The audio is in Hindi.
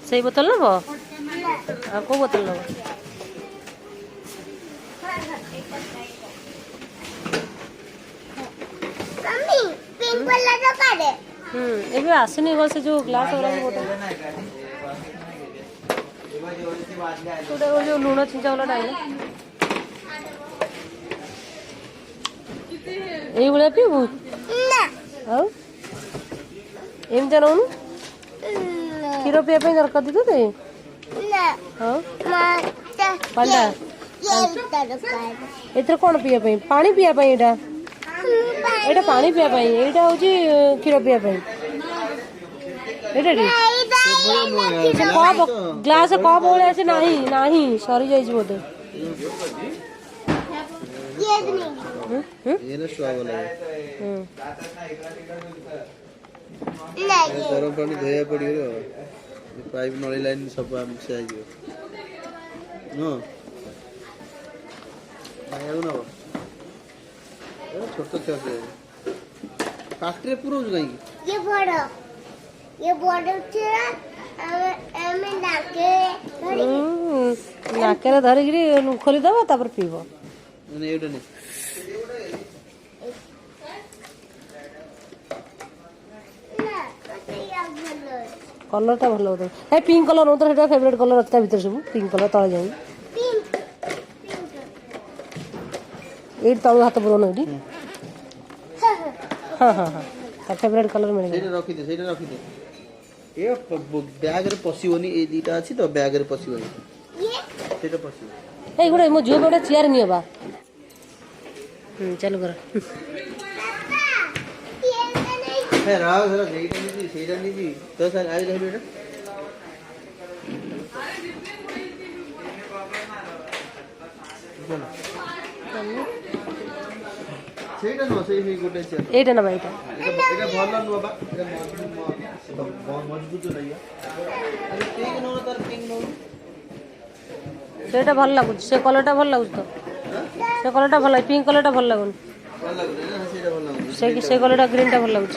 से बोतल नब को बोतल नब ଏବେ ଆସୁନି ବ ସେ ଯୋଉ ଗ୍ଲାସ ଯୋଉ ଲୁଣ ଛିଞ୍ଚା ବାଲା ଡାଇଲ ଏଇଭଳିଆ ପିଇବୁ ଆଉ ଏମିତି ନଉନୁ କ୍ଷୀର ପିଇବା ପାଇଁ ଦରକାର ଦି ତତେ ପାଲଟା ଏଥିରେ କଣ ପିଇବା ପାଇଁ ପାଣି ପିଇବା ପାଇଁ ଏଇଟା ଏଇଟା ପାଣି ପିଇବା ପାଇଁ ଏଇଟା ହଉଛି କ୍ଷୀର ପିଇବା ପାଇଁ ଏଇଟା କପ ଗ୍ଲାସ କପ ଭଳିଆ ଅଛି ନାହିଁ ନାହିଁ ସରି ଯାଇଛି ବୋଧେ गरम पानी धोया पड़ो पाइप नली लाइन सब से छोट छुआ पाटे पूरा कहीं नाके धरिकी खोलीदब तापर पीब कलर टा भल होता है पिंक कलर नौ तो फेवरेट कलर अच्छी भर सब पिंक कलर तले जाए ये तलू हाथ बुलाऊन ये हाँ हाँ हाँ फेवरेट कलर मिले रखीदे ये बैग रे पसिबनी ए दीटा अछि तो बैग रे पसिबनी सेटा पसिबो ए गुडे मो झियो गोटे चेयर नियबा चलो कर हे राव जरा देइटा नी सेटा नी तो सर आज रहबे बेटा सेटा नो से गोटे चेयर एटा ना भाईटा एटा भल नो बा मजबूत नहीं है पिंक नो तार पिंक नो सेटा भल लागु से कलरटा भल लागु तो से कलरटा भल पिंक कलरटा भल लागु भल लागु ना सेटा भल लागु से कलरटा ग्रीनटा भल लागु